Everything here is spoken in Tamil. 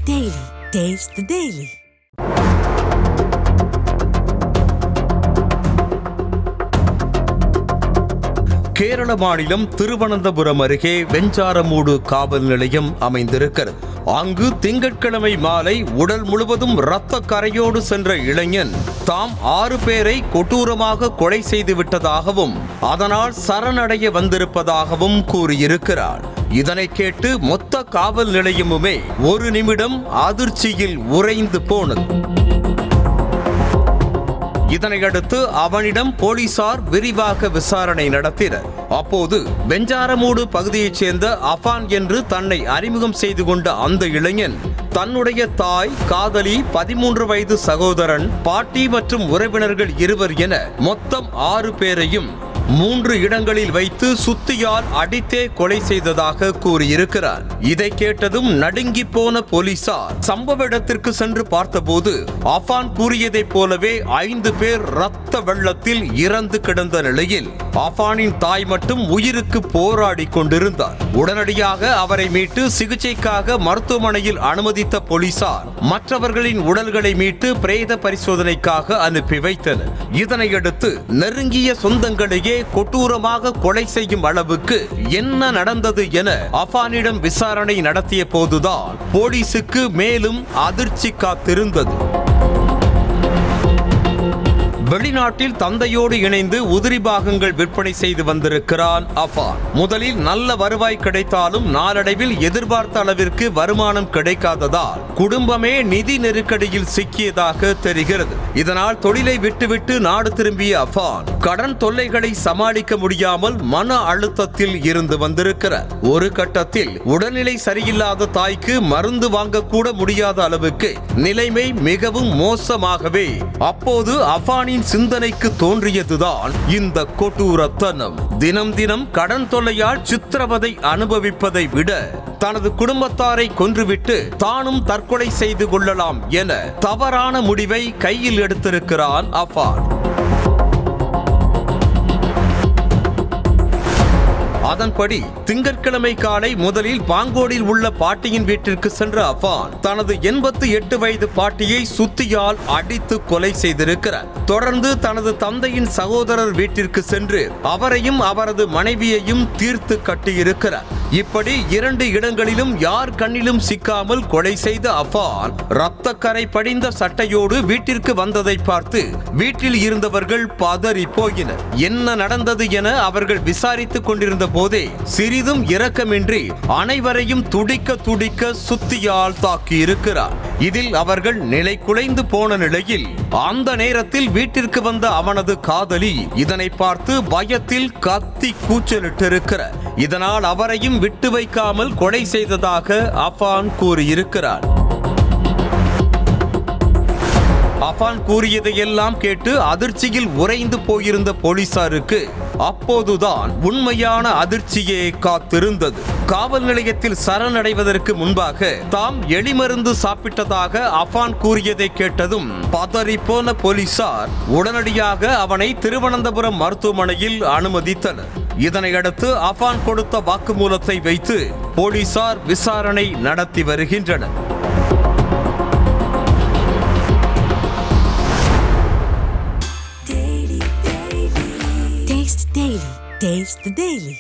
Daily. Taste the Daily. Kerala மாநிலம் திருவனந்தபுரம் அருகே வெஞ்சாரமூடு காவல் நிலையம் அமைந்திருக்கிறது. அங்கு திங்கட்கிழமை மாலை உடல் முழுவதும் இரத்த கரையோடு சென்ற இளைஞன் தாம் 6 பேரை கொடூரமாக கொலை செய்து விட்டதாகவும் அதனால் சரணடைய வந்திருப்பதாகவும் கூறியிருக்கிறார். இதனை கேட்டு மொத்த காவல் நிலையமுமே ஒரு நிமிடம் அதிர்ச்சியில் உறைந்து போனது. இதனையடுத்து அவனிடம் போலீசார் விரிவாக விசாரணை நடத்தினர். அப்போது வெஞ்சாரமூடு பகுதியைச் சேர்ந்த அஃபான் என்று தன்னை அறிமுகம் செய்து கொண்ட அந்த இளைஞன் தன்னுடைய தாய், காதலி, 13 வயது சகோதரன், பாட்டி மற்றும் உறவினர்கள் 2 என மொத்தம் 6 பேரையும் 3 இடங்களில் வைத்து சுத்தியால் அடித்தே கொலை செய்ததாக கூறியிருக்கிறார். இதை கேட்டதும் நடுங்கி போன போலீசார் சம்பவ இடத்திற்கு சென்று பார்த்தபோது அஃபான் கூறியதைப் போலவே 5 பேர் இரத்த வெள்ளத்தில் இறந்து கிடந்த நிலையில் அஃபானின் தாய் மட்டும் உயிருக்கு போராடி கொண்டிருந்தார். உடனடியாக அவரை மீட்டு சிகிச்சைக்காக மருத்துவமனையில் அனுமதித்த போலீசார் மற்றவர்களின் உடல்களை மீட்டு பிரேத பரிசோதனைக்காக அனுப்பி வைத்தனர். இதனையடுத்து நெருங்கிய சொந்தங்களையே கொடூரமாக கொலை செய்யும் அளவுக்கு என்ன நடந்தது என அஃபானிடம் விசாரணை நடத்திய போதுதான் போலீசுக்கு மேலும் அதிர்ச்சி காத்திருந்தது. வெளிநாட்டில் தந்தையோடு இணைந்து உதிரி பாகங்கள் விற்பனை செய்து வந்திருக்கிறான் அஃபான். முதலில் நல்ல வருவாய் கிடைத்தாலும் நாளடைவில் எதிர்பார்த்த அளவிற்கு வருமானம் கிடைக்காததால் குடும்பமே நிதி நெருக்கடியில் சிக்கியதாக தெரிகிறது. இதனால் தொழிலை விட்டுவிட்டு நாடு திரும்பிய அஃபான் கடன் தொல்லைகளை சமாளிக்க முடியாமல் மன அழுத்தத்தில் இருந்து வந்திருக்கிறார். ஒரு கட்டத்தில் உடல்நிலை சரியில்லாத தாய்க்கு மருந்து வாங்க கூட முடியாத அளவுக்கு நிலைமை மிகவும் மோசமாகவே அப்போது அஃபானின் சிந்தனைக்கு தோன்றியதுதான் இந்த கொடூரத்தனம். தினம் தினம் கடன் தொல்லையால் சித்திரவதை அனுபவிப்பதை விட தனது குடும்பத்தாரை கொன்றுவிட்டு தானும் தற்கொலை செய்து கொள்ளலாம் என தவறான முடிவை கையில் எடுத்திருக்கிறான் அஃபான். அதன்படி திங்கட்கிழமை காலை முதலில் பாங்கோடில் உள்ள பாட்டியின் வீட்டிற்கு சென்ற அஃபான் தனது 88 வயது பாட்டியை சுத்தியால் அடித்து கொலை செய்திருக்கிறார். தொடர்ந்து தனது தந்தையின் சகோதரர் வீட்டிற்கு சென்று அவரையும் அவரது மனைவியையும் தீர்த்து கட்டியிருக்கிறார். இப்படி 2 இடங்களிலும் யார் கண்ணிலும் சிக்காமல் கொலை செய்த அஃபான் இரத்த கரை படிந்த சட்டையோடு வீட்டிற்கு வந்ததை பார்த்து வீட்டில் இருந்தவர்கள் பதறி போயினர். என்ன நடந்தது என அவர்கள் விசாரித்துக் கொண்டிருந்த போதே சிறிதும் இரக்கமின்றி அனைவரையும் துடிக்க துடிக்க சுத்தியால் தாக்கி இருக்கிறார். இதில் அவர்கள் நிலை குலைந்து போன நிலையில் அந்த நேரத்தில் வீட்டிற்கு வந்த அவனது காதலி இதனை பார்த்து பயத்தில் கத்தி கூச்சலிட்டிருக்கிறார். இதனால் அவரையும் விட்டு வைக்காமல் கொலை செய்ததாக அஃபான் கூறியிருக்கிறார். அஃபான் கூறியதையெல்லாம் கேட்டு அதிர்ச்சியில் உறைந்து போயிருந்த போலீசாருக்கு அப்போதுதான் உண்மையான அதிர்ச்சியே காத்திருந்தது. காவல் நிலையத்தில் சரணடைவதற்கு முன்பாக தாம் எலிமருந்து சாப்பிட்டதாக அஃபான் கூறியதை கேட்டதும் பதறி போன போலீசார் உடனடியாக அவனை திருவனந்தபுரம் மருத்துவமனையில் அனுமதித்தனர். இதனையடுத்து அஃபான் கொடுத்த வாக்குமூலத்தை வைத்து போலீசார் விசாரணை நடத்தி வருகின்றனர். Taste the Daily.